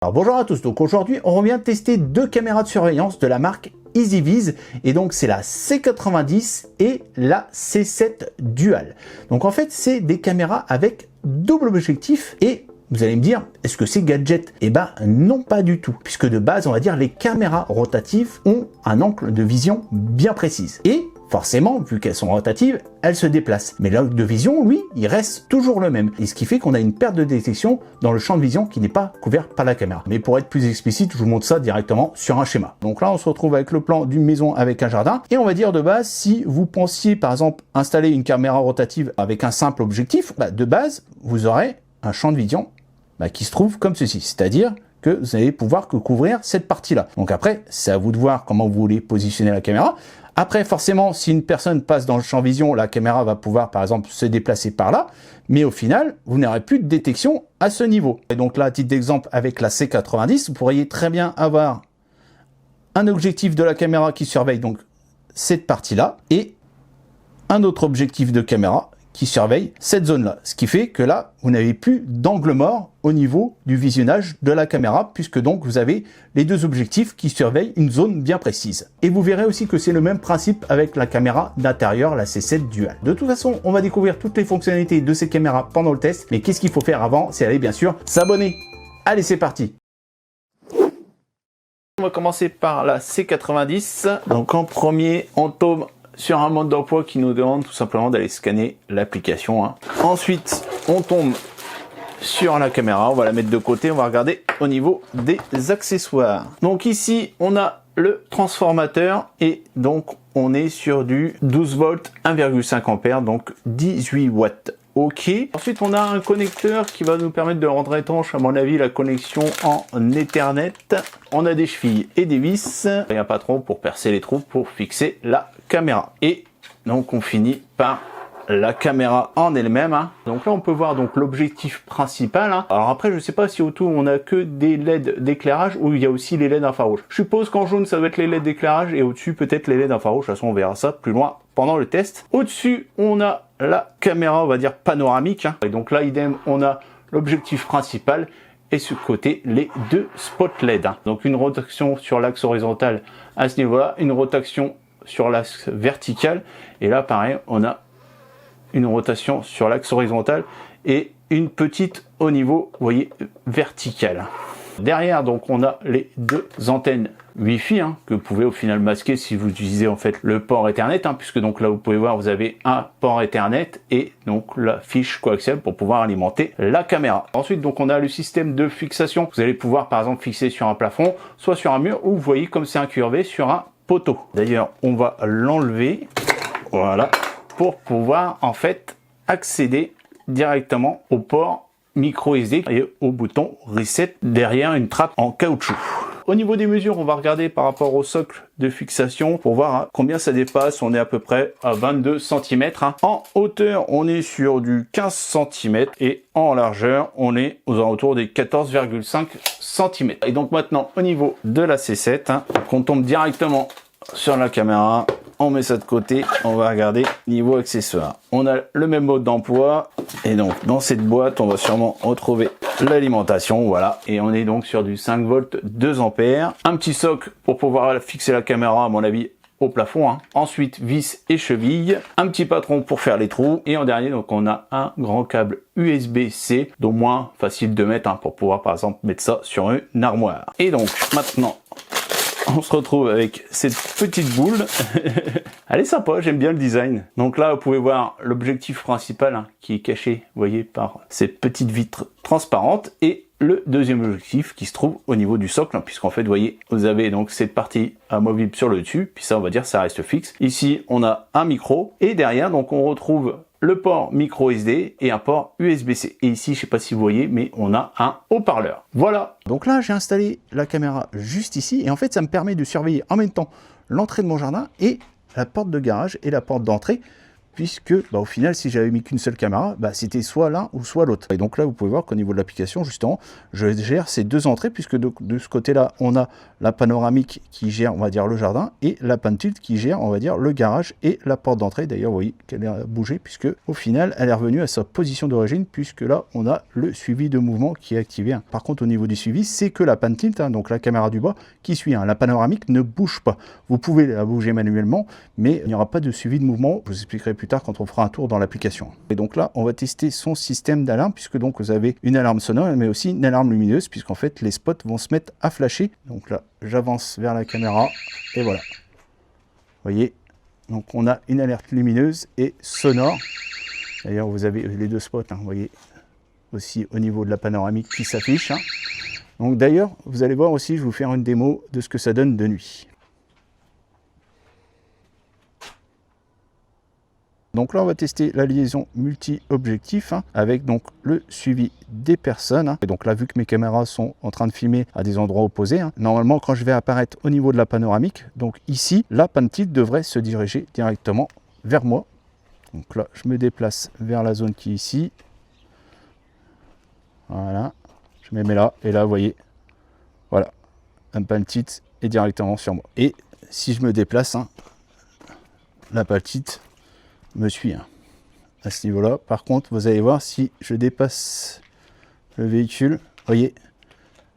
Alors bonjour à tous, donc aujourd'hui on revient tester deux caméras de surveillance de la marque EasyViz, et donc c'est la C90 et la C7 Dual. Donc en fait c'est des caméras avec double objectif, et vous allez me dire, est-ce que c'est gadget? Eh ben non, pas du tout, puisque de base on va dire les caméras rotatives ont un angle de vision bien précis, et forcément, vu qu'elles sont rotatives, elles se déplacent. Mais l'angle de vision, lui, il reste toujours le même. Et ce qui fait qu'on a une perte de détection dans le champ de vision qui n'est pas couvert par la caméra. Mais pour être plus explicite, je vous montre ça directement sur un schéma. Donc là, on se retrouve avec le plan d'une maison avec un jardin. Et on va dire de base, si vous pensiez par exemple installer une caméra rotative avec un simple objectif, de base, vous aurez un champ de vision qui se trouve comme ceci. C'est-à-dire que vous allez pouvoir couvrir cette partie-là. Donc après, c'est à vous de voir comment vous voulez positionner la caméra. Après, forcément, si une personne passe dans le champ vision, la caméra va pouvoir, par exemple, se déplacer par là. Mais au final, vous n'aurez plus de détection à ce niveau. Et donc là, à titre d'exemple, avec la C90, vous pourriez très bien avoir un objectif de la caméra qui surveille donc cette partie-là et un autre objectif de caméra qui surveille cette zone-là. Ce qui fait que là, vous n'avez plus d'angle mort au niveau du visionnage de la caméra, puisque donc vous avez les deux objectifs qui surveillent une zone bien précise. Et vous verrez aussi que c'est le même principe avec la caméra d'intérieur, la C7 Dual. De toute façon, on va découvrir toutes les fonctionnalités de ces caméras pendant le test, mais qu'est-ce qu'il faut faire avant? C'est aller bien sûr s'abonner. Allez, c'est parti! On va commencer par la C90. Donc en premier, on tombe sur un mode d'emploi qui nous demande tout simplement d'aller scanner l'application. Ensuite, on tombe sur la caméra, on va la mettre de côté, on va regarder au niveau des accessoires. Donc ici, on a le transformateur et donc on est sur du 12 volts 1,5 ampères, donc 18 watts. Ok. Ensuite, on a un connecteur qui va nous permettre de rendre étanche, à mon avis, la connexion en Ethernet. On a des chevilles et des vis et un patron pour percer les trous pour fixer la caméra. Et donc, on finit par la caméra en elle-même. Donc là, on peut voir donc l'objectif principal. Alors après, je sais pas si autour on a que des LED d'éclairage ou il y a aussi les LED infrarouges. Je suppose qu'en jaune, ça va être les LED d'éclairage et au-dessus peut-être les LED infrarouges. De toute façon, on verra ça plus loin pendant le test. Au-dessus, on a la caméra, on va dire panoramique. Et donc là, idem, on a l'objectif principal et sur le côté les deux spots LED. Donc une rotation sur l'axe horizontal à ce niveau-là, une rotation sur l'axe vertical. Et là, pareil, on a une rotation sur l'axe horizontal et une petite au niveau, vous voyez, vertical. Derrière, donc, on a les deux antennes Wi-Fi que vous pouvez au final masquer si vous utilisez en fait le port Ethernet, puisque donc là, vous pouvez voir, vous avez un port Ethernet et donc la fiche coaxiale pour pouvoir alimenter la caméra. Ensuite, donc, on a le système de fixation. Vous allez pouvoir, par exemple, fixer sur un plafond, soit sur un mur, ou vous voyez comme c'est incurvé sur un poteau. D'ailleurs, on va l'enlever. Voilà. Pour pouvoir en fait accéder directement au port micro SD et au bouton reset derrière une trappe en caoutchouc. Au niveau des mesures, on va regarder par rapport au socle de fixation pour voir combien ça dépasse. On est à peu près à 22 cm. En hauteur, on est sur du 15 cm et en largeur, on est aux alentours des 14,5 cm. Et donc maintenant, au niveau de la C7, on tombe directement sur la caméra. On met ça de côté, on va regarder niveau accessoires. On a le même mode d'emploi et donc dans cette boîte, on va sûrement retrouver l'alimentation, voilà. Et on est donc sur du 5 volts 2 ampères. Un petit socle pour pouvoir fixer la caméra, à mon avis, au plafond. Ensuite, vis et chevilles. Un petit patron pour faire les trous. Et en dernier, donc on a un grand câble USB-C, d'au moins facile de mettre pour pouvoir par exemple mettre ça sur une armoire. Et donc maintenant, on se retrouve avec cette petite boule. Elle est sympa, j'aime bien le design. Donc là, vous pouvez voir l'objectif principal qui est caché, vous voyez, par cette petite vitre transparente. Et le deuxième objectif qui se trouve au niveau du socle, puisqu'en fait, vous voyez, vous avez donc cette partie amovible sur le dessus. Puis ça, on va dire, ça reste fixe. Ici, on a un micro. Et derrière, donc, on retrouve le port micro SD et un port USB-C. Et ici, je sais pas si vous voyez, mais on a un haut-parleur. Voilà. Donc là, j'ai installé la caméra juste ici. Et en fait, ça me permet de surveiller en même temps l'entrée de mon jardin et la porte de garage et la porte d'entrée puisque au final, si j'avais mis qu'une seule caméra, c'était soit l'un ou soit l'autre. Et donc là, vous pouvez voir qu'au niveau de l'application, justement, je gère ces deux entrées, puisque de ce côté-là, on a la panoramique qui gère, on va dire, le jardin, et la Pan-Tilt qui gère, on va dire, le garage et la porte d'entrée. D'ailleurs, vous voyez qu'elle a bougé, puisque au final, elle est revenue à sa position d'origine, puisque là, on a le suivi de mouvement qui est activé. Par contre, au niveau du suivi, c'est que la Pan-Tilt, donc la caméra du bas, qui suit. La panoramique ne bouge pas. Vous pouvez la bouger manuellement, mais il n'y aura pas de suivi de mouvement. Je vous expliquerai plus tard quand on fera un tour dans l'application. Et donc là, on va tester son système d'alarme, puisque donc vous avez une alarme sonore, mais aussi une alarme lumineuse, puisqu'en fait, les spots vont se mettre à flasher. Donc là, j'avance vers la caméra, et voilà. Vous voyez, donc on a une alerte lumineuse et sonore. D'ailleurs, vous avez les deux spots, vous voyez, aussi au niveau de la panoramique qui s'affiche. Donc d'ailleurs, vous allez voir aussi, je vais vous faire une démo de ce que ça donne de nuit. Donc là, on va tester la liaison multi-objectif avec donc le suivi des personnes. Et donc là, vu que mes caméras sont en train de filmer à des endroits opposés, normalement, quand je vais apparaître au niveau de la panoramique, donc ici, la Pan-Tilt devrait se diriger directement vers moi. Donc là, je me déplace vers la zone qui est ici. Voilà, je me mets là, et là, vous voyez, voilà, un Pan-Tilt est directement sur moi. Et si je me déplace, la Pan-Tilt me suit à ce niveau là. Par contre, vous allez voir, si je dépasse le véhicule, vous voyez,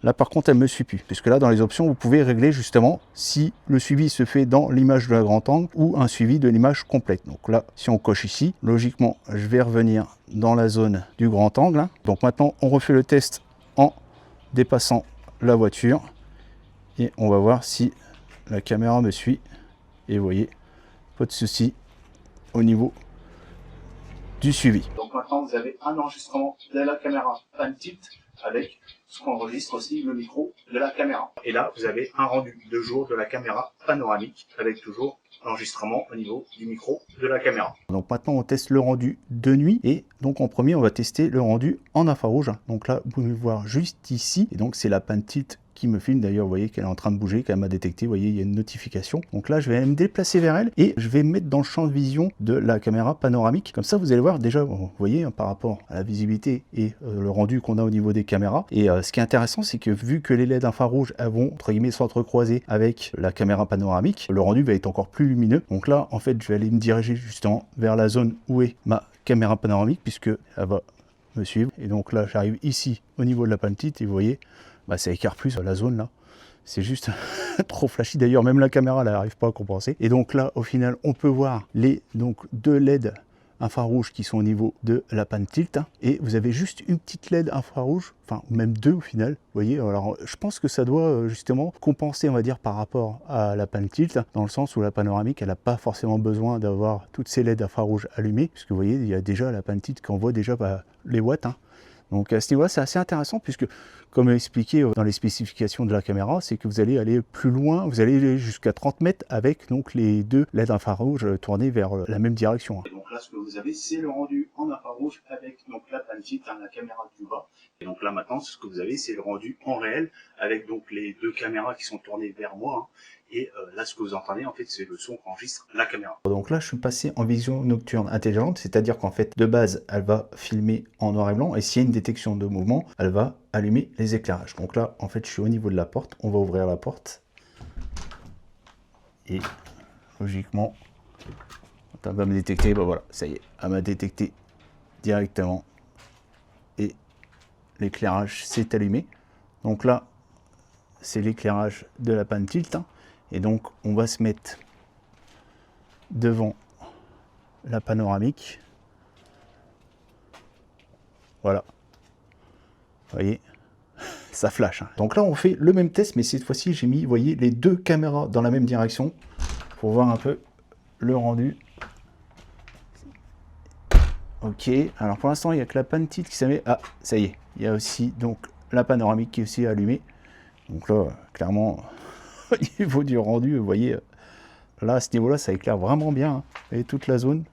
là par contre elle me suit plus, puisque là dans les options vous pouvez régler justement si le suivi se fait dans l'image de la grand angle ou un suivi de l'image complète. Donc là, si on coche ici, logiquement je vais revenir dans la zone du grand angle. Donc maintenant on refait le test en dépassant la voiture et on va voir si la caméra me suit. Et vous voyez, pas de souci au niveau du suivi. Donc maintenant vous avez un enregistrement de la caméra Pan-Tilt avec ce qu'on enregistre aussi le micro de la caméra. Et là vous avez un rendu de jour de la caméra panoramique avec toujours l'enregistrement au niveau du micro de la caméra. Donc maintenant on teste le rendu de nuit et donc en premier on va tester le rendu en infrarouge. Donc là vous pouvez le voir juste ici et donc c'est la Pan-Tilt qui me filme. D'ailleurs, vous voyez qu'elle est en train de bouger, qu'elle m'a détecté. Vous voyez, il y a une notification. Donc là, je vais me déplacer vers elle et je vais me mettre dans le champ de vision de la caméra panoramique. Comme ça, vous allez voir déjà, vous voyez, par rapport à la visibilité et le rendu qu'on a au niveau des caméras. Et ce qui est intéressant, c'est que vu que les LED infrarouges vont, entre guillemets, s'entrecroiser avec la caméra panoramique, le rendu va être encore plus lumineux. Donc là, en fait, je vais aller me diriger justement vers la zone où est ma caméra panoramique, puisque elle va me suivre. Et donc là, j'arrive ici au niveau de la Pan-Tilt et vous voyez, ça écarte plus la zone là, c'est juste trop flashy. D'ailleurs même la caméra elle n'arrive pas à compenser. Et donc là au final on peut voir les deux LED infrarouges qui sont au niveau de la Pan-Tilt et vous avez juste une petite LED infrarouge, enfin même deux au final, vous voyez. Alors je pense que ça doit justement compenser, on va dire, par rapport à la Pan-Tilt, dans le sens où la panoramique elle n'a pas forcément besoin d'avoir toutes ces LED infrarouges allumées, puisque vous voyez il y a déjà la Pan-Tilt qui envoie déjà les watts. Donc à ce niveau-là, c'est assez intéressant puisque, comme expliqué dans les spécifications de la caméra, c'est que vous allez aller plus loin, vous allez aller jusqu'à 30 mètres avec donc les deux LED infrarouges tournés vers la même direction. Et donc là, ce que vous avez, c'est le rendu en infrarouge avec donc la Pan-Tilt, la caméra du bas. Et donc là maintenant, ce que vous avez, c'est le rendu en réel avec donc les deux caméras qui sont tournées vers moi. Et là, ce que vous entendez, en fait, c'est le son qu'enregistre la caméra. Donc là, je suis passé en vision nocturne intelligente, c'est-à-dire qu'en fait, de base, elle va filmer en noir et blanc, et s'il y a une détection de mouvement, elle va allumer les éclairages. Donc là, en fait, je suis au niveau de la porte, on va ouvrir la porte, et logiquement, quand elle va me détecter, voilà, ça y est, elle m'a détecté directement, et l'éclairage s'est allumé. Donc là, c'est l'éclairage de la Pan-Tilt. Et donc, on va se mettre devant la panoramique. Voilà. Vous voyez, ça flash. Donc là, on fait le même test, mais cette fois-ci, j'ai mis, vous voyez, les deux caméras dans la même direction pour voir un peu le rendu. Ok. Alors pour l'instant, il n'y a que la Pan-Tilt qui s'allume. Ah, ça y est. Il y a aussi donc la panoramique qui est aussi allumée. Donc là, clairement, au niveau du rendu, vous voyez, là, à ce niveau-là, ça éclaire vraiment bien. Et toute la zone,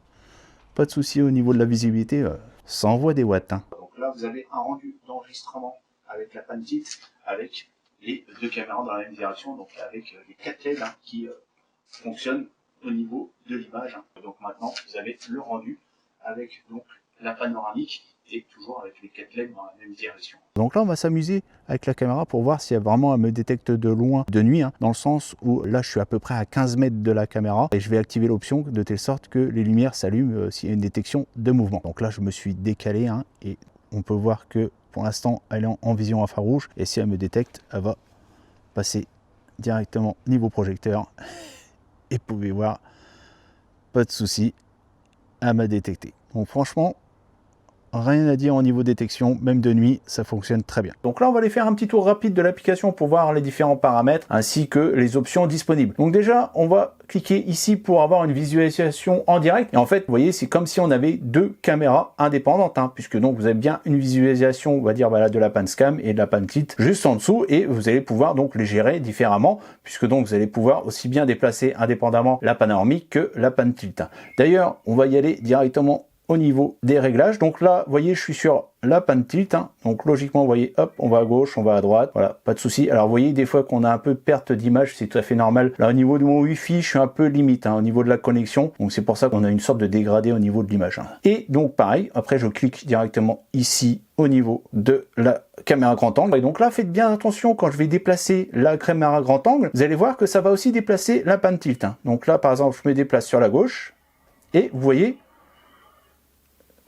pas de souci au niveau de la visibilité, ça envoie des watts. Donc là, vous avez un rendu d'enregistrement avec la Pan-Tilt, avec les deux caméras dans la même direction, donc avec les 4 LED qui fonctionnent au niveau de l'image. Donc maintenant, vous avez le rendu avec donc la panoramique et toujours avec les 4 LED dans la même direction. Donc là, on va s'amuser avec la caméra pour voir si vraiment elle me détecte de loin de nuit, dans le sens où là, je suis à peu près à 15 mètres de la caméra et je vais activer l'option de telle sorte que les lumières s'allument s'il y a une détection de mouvement. Donc là, je me suis décalé et on peut voir que pour l'instant, elle est en vision infrarouge et si elle me détecte, elle va passer directement niveau projecteur et vous pouvez voir, pas de souci, elle m'a détecté. Donc franchement, rien à dire au niveau détection, même de nuit, ça fonctionne très bien. Donc là, on va aller faire un petit tour rapide de l'application pour voir les différents paramètres ainsi que les options disponibles. Donc déjà, on va cliquer ici pour avoir une visualisation en direct. Et en fait, vous voyez, c'est comme si on avait 2 caméras indépendantes, puisque donc vous avez bien une visualisation, on va dire, de la pan cam et de la pan tilt juste en dessous, et vous allez pouvoir donc les gérer différemment, puisque donc vous allez pouvoir aussi bien déplacer indépendamment la panoramique que la pan tilt. D'ailleurs, on va y aller directement au niveau des réglages. Donc là, vous voyez, je suis sur la pan tilt, donc logiquement, vous voyez, hop, on va à gauche, on va à droite, voilà, pas de souci. Alors vous voyez, des fois qu'on a un peu perte d'image, c'est tout à fait normal. Là, au niveau de mon Wi-Fi, je suis un peu limite, au niveau de la connexion, donc c'est pour ça qu'on a une sorte de dégradé au niveau de l'image. Et donc pareil, après je clique directement ici au niveau de la caméra grand angle. Et donc là, faites bien attention quand je vais déplacer la caméra grand angle, vous allez voir que ça va aussi déplacer la pan tilt. Donc là, par exemple, je me déplace sur la gauche, et vous voyez,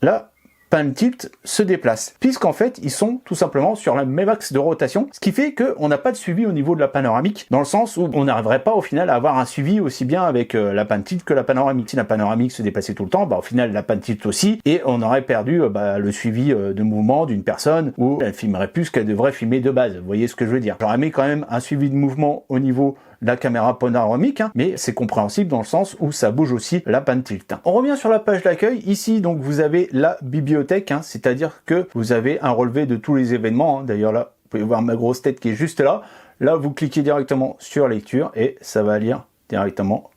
la pan tilt se déplace, puisqu'en fait ils sont tout simplement sur le même axe de rotation, ce qui fait qu'on n'a pas de suivi au niveau de la panoramique, dans le sens où on n'arriverait pas au final à avoir un suivi aussi bien avec la pan tilt que la panoramique. Si la panoramique se déplaçait tout le temps, au final la pan tilt aussi, et on aurait perdu le suivi de mouvement d'une personne, où elle filmerait plus qu'elle devrait filmer de base. Vous voyez ce que je veux dire? J'aurais mis quand même un suivi de mouvement au niveau la caméra panoramique, mais c'est compréhensible dans le sens où ça bouge aussi la pan tilt. On revient sur la page d'accueil. Ici, donc, vous avez la bibliothèque, c'est-à-dire que vous avez un relevé de tous les événements. D'ailleurs, là, vous pouvez voir ma grosse tête qui est juste là. Là, vous cliquez directement sur lecture et ça va lire directement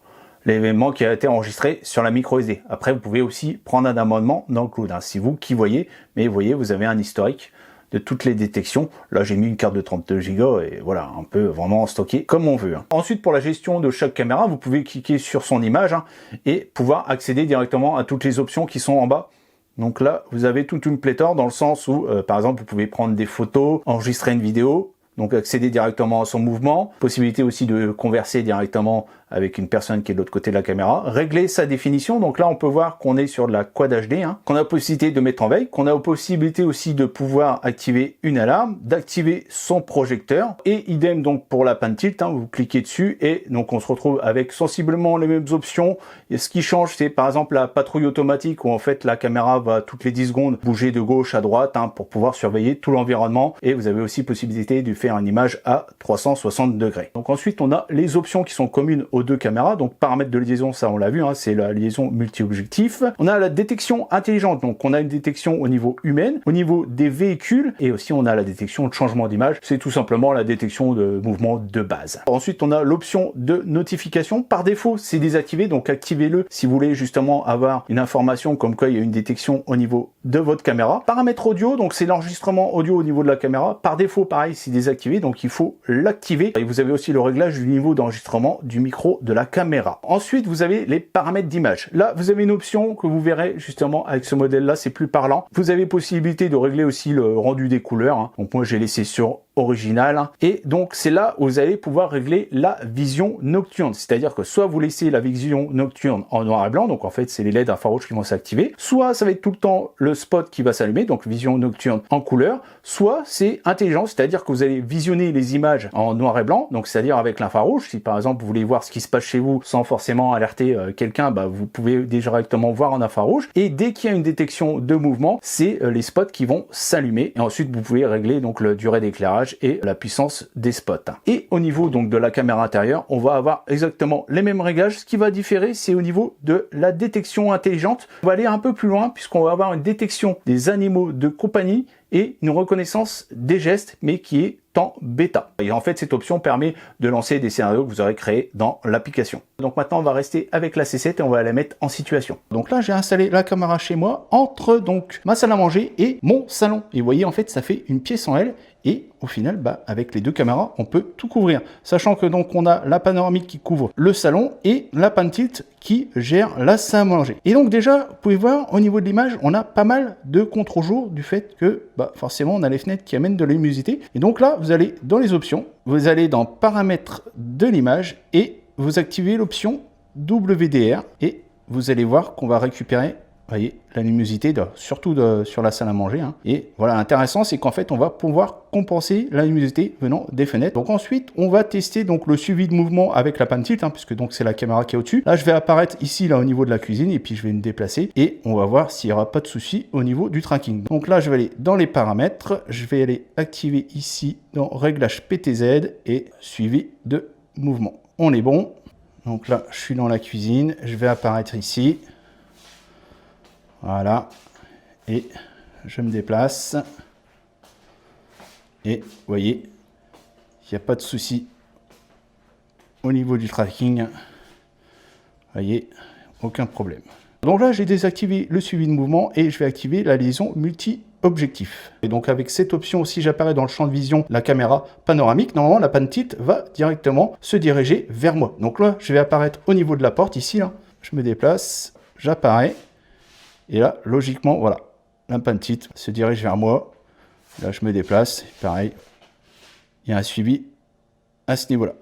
l'événement qui a été enregistré sur la micro SD. Après, vous pouvez aussi prendre un abonnement dans le cloud. C'est vous qui voyez, mais vous voyez, vous avez un historique de toutes les détections. Là, j'ai mis une carte de 32 Go et voilà, on peut vraiment stocker comme on veut. Ensuite, pour la gestion de chaque caméra, vous pouvez cliquer sur son image et pouvoir accéder directement à toutes les options qui sont en bas. Donc là, vous avez toute une pléthore dans le sens où, par exemple, vous pouvez prendre des photos, enregistrer une vidéo, donc accéder directement à son mouvement, possibilité aussi de converser directement avec une personne qui est de l'autre côté de la caméra, régler sa définition. Donc là, on peut voir qu'on est sur de la Quad HD, qu'on a la possibilité de mettre en veille, qu'on a la possibilité aussi de pouvoir activer une alarme, d'activer son projecteur, et idem donc pour la pan tilt, vous cliquez dessus et donc on se retrouve avec sensiblement les mêmes options. Et ce qui change, c'est par exemple la patrouille automatique où en fait la caméra va toutes les 10 secondes bouger de gauche à droite pour pouvoir surveiller tout l'environnement, et vous avez aussi possibilité de faire une image à 360 degrés. Donc ensuite, on a les options qui sont communes aux 2 caméras. Donc paramètres de liaison, ça on l'a vu, c'est la liaison multi-objectif. On a la détection intelligente, donc on a une détection au niveau humain, au niveau des véhicules, et aussi on a la détection de changement d'image. C'est tout simplement la détection de mouvement de base. Ensuite, on a l'option de notification. Par défaut, c'est désactivé, donc activez-le si vous voulez justement avoir une information comme quoi il y a une détection au niveau de votre caméra. Paramètres audio, donc c'est l'enregistrement audio au niveau de la caméra. Par défaut, pareil, c'est désactivé, donc il faut l'activer. Et vous avez aussi le réglage du niveau d'enregistrement du micro de la caméra. Ensuite, vous avez les paramètres d'image. Là, vous avez une option que vous verrez justement avec ce modèle-là, c'est plus parlant. Vous avez possibilité de régler aussi le rendu des couleurs. Donc moi, j'ai laissé sur original. Et donc, c'est là où vous allez pouvoir régler la vision nocturne. C'est-à-dire que soit vous laissez la vision nocturne en noir et blanc, donc en fait, c'est les LED infrarouges qui vont s'activer. Soit ça va être tout le temps le spot qui va s'allumer, donc vision nocturne en couleur. Soit c'est intelligent, c'est-à-dire que vous allez visionner les images en noir et blanc, donc c'est-à-dire avec l'infrarouge. Si par exemple, vous voulez voir ce qui se passe chez vous sans forcément alerter quelqu'un, vous pouvez directement voir en infrarouge. Et dès qu'il y a une détection de mouvement, c'est les spots qui vont s'allumer. Et ensuite, vous pouvez régler donc la durée d'éclairage et la puissance des spots. Et au niveau donc de la caméra intérieure, on va avoir exactement les mêmes réglages. Ce qui va différer, c'est au niveau de la détection intelligente. On va aller un peu plus loin puisqu'on va avoir une détection des animaux de compagnie et une reconnaissance des gestes, mais qui est en bêta. Et en fait, cette option permet de lancer des scénarios que vous aurez créés dans l'application. Donc maintenant, on va rester avec la C7 et on va la mettre en situation. Donc là, j'ai installé la caméra chez moi entre donc ma salle à manger et mon salon. Et vous voyez, en fait, ça fait une pièce en L. Et au final, avec les deux caméras, on peut tout couvrir. Sachant que donc on a la panoramique qui couvre le salon et la pan tilt qui gère la salle à manger. Et donc déjà, vous pouvez voir au niveau de l'image, on a pas mal de contre-jour du fait que forcément on a les fenêtres qui amènent de la luminosité. Et donc là, vous allez dans les options, vous allez dans paramètres de l'image et vous activez l'option WDR et vous allez voir qu'on va récupérer, voyez, la luminosité, surtout sur la salle à manger. Et voilà, intéressant, c'est qu'en fait, on va pouvoir compenser la luminosité venant des fenêtres. Donc ensuite, on va tester donc le suivi de mouvement avec la pan tilt, puisque donc c'est la caméra qui est au-dessus. Là, je vais apparaître ici, là, au niveau de la cuisine, et puis je vais me déplacer, et on va voir s'il n'y aura pas de souci au niveau du tracking. Donc là, je vais aller dans les paramètres, je vais aller activer ici dans réglage PTZ et suivi de mouvement. On est bon. Donc là, je suis dans la cuisine, je vais apparaître ici. Voilà, et je me déplace. Et vous voyez, il n'y a pas de souci au niveau du tracking. Vous voyez, aucun problème. Donc là, j'ai désactivé le suivi de mouvement et je vais activer la liaison multi-objectif. Et donc avec cette option, si j'apparais dans le champ de vision la caméra panoramique, normalement la pan tilt va directement se diriger vers moi. Donc là, je vais apparaître au niveau de la porte, ici, là. Je me déplace, j'apparais. Et là, logiquement, voilà, la pan tilt se dirige vers moi. Là, je me déplace, pareil. Il y a un suivi à ce niveau-là.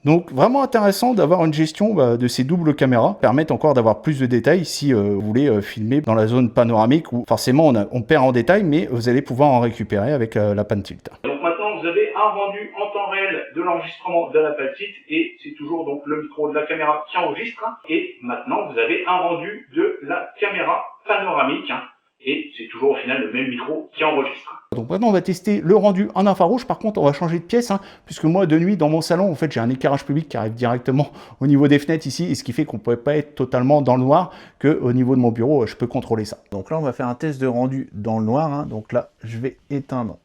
Donc, vraiment intéressant d'avoir une gestion de ces doubles caméras. Permettent encore d'avoir plus de détails si vous voulez filmer dans la zone panoramique où forcément on perd en détail, mais vous allez pouvoir en récupérer avec la pan tilt. Donc maintenant, vous avez un rendu en temps réel de l'enregistrement de la pan tilt et c'est toujours donc le micro de la caméra qui enregistre. Et maintenant, vous avez un rendu de la caméra panoramique et c'est toujours au final le même micro qui enregistre. Donc maintenant, on va tester le rendu en infrarouge. Par contre, on va changer de pièce, puisque moi, de nuit, dans mon salon, en fait, j'ai un éclairage public qui arrive directement au niveau des fenêtres ici, et ce qui fait qu'on ne peut pas être totalement dans le noir, qu'au niveau de mon bureau, je peux contrôler ça. Donc là, on va faire un test de rendu dans le noir. Donc là, je vais éteindre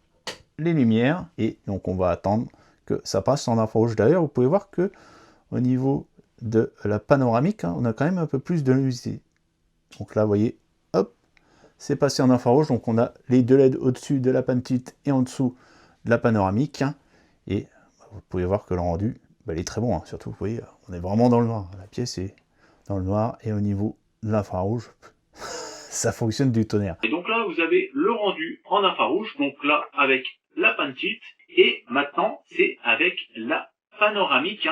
les lumières, et donc on va attendre que ça passe en infrarouge. D'ailleurs, vous pouvez voir que au niveau de la panoramique, on a quand même un peu plus de luminosité. Donc là, vous voyez, hop, c'est passé en infrarouge, donc on a les deux LED au-dessus de la pan tilt et en dessous de la panoramique. Et vous pouvez voir que le rendu, il est très bon, surtout, vous voyez, on est vraiment dans le noir. La pièce est dans le noir, et au niveau de l'infrarouge, ça fonctionne du tonnerre. Et donc là, vous avez le rendu en infrarouge, donc là, avec la pan tilt, et maintenant, c'est avec la panoramique.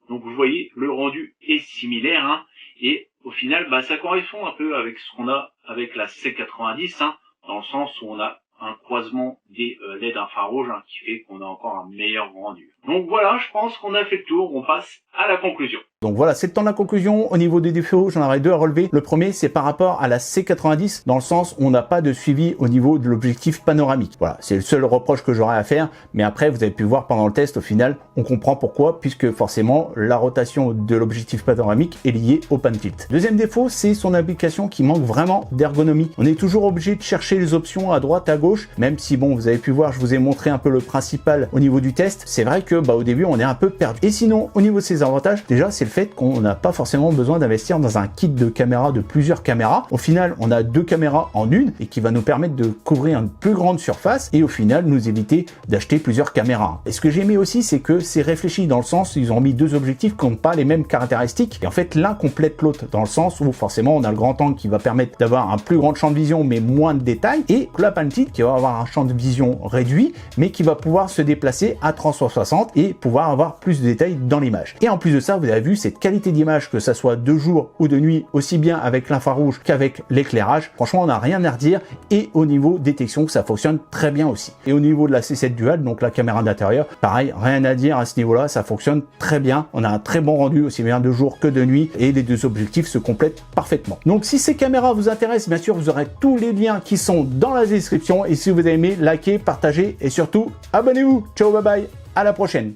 Donc vous voyez, le rendu est similaire, et au final, ça correspond un peu avec ce qu'on a avec la C90, dans le sens où on a un croisement des LED infrarouges qui fait qu'on a encore un meilleur rendu. Donc voilà, je pense qu'on a fait le tour, on passe à la conclusion. Donc voilà, c'est le temps de la conclusion. Au niveau des défauts, j'en aurais deux à relever. Le premier, c'est par rapport à la C90, dans le sens où on n'a pas de suivi au niveau de l'objectif panoramique. Voilà, c'est le seul reproche que j'aurais à faire. Mais après, vous avez pu voir pendant le test, au final, on comprend pourquoi, puisque forcément, la rotation de l'objectif panoramique est liée au pan tilt. Deuxième défaut, c'est son application qui manque vraiment d'ergonomie. On est toujours obligé de chercher les options à droite, à gauche, même si bon, vous avez pu voir, je vous ai montré un peu le principal au niveau du test. C'est vrai que au début, on est un peu perdu. Et sinon, au niveau de ses avantages, déjà, c'est le fait qu'on n'a pas forcément besoin d'investir dans un kit de caméras, de plusieurs caméras. Au final, on a deux caméras en une et qui va nous permettre de couvrir une plus grande surface et au final nous éviter d'acheter plusieurs caméras. Et ce que j'ai aimé aussi, c'est que c'est réfléchi dans le sens où ils ont mis deux objectifs qui n'ont pas les mêmes caractéristiques et en fait l'un complète l'autre dans le sens où forcément on a le grand angle qui va permettre d'avoir un plus grand champ de vision mais moins de détails et la pan tilt qui va avoir un champ de vision réduit mais qui va pouvoir se déplacer à 360 et pouvoir avoir plus de détails dans l'image. Et en plus de ça, vous avez vu cette qualité d'image, que ça soit de jour ou de nuit, aussi bien avec l'infrarouge qu'avec l'éclairage. Franchement, on n'a rien à redire. Et au niveau détection, ça fonctionne très bien aussi. Et au niveau de la C7 Dual, donc la caméra d'intérieur, pareil, rien à dire à ce niveau-là, ça fonctionne très bien. On a un très bon rendu, aussi bien de jour que de nuit, et les deux objectifs se complètent parfaitement. Donc si ces caméras vous intéressent, bien sûr, vous aurez tous les liens qui sont dans la description. Et si vous avez aimé, likez, partagez et surtout, abonnez-vous. Ciao, bye bye, à la prochaine.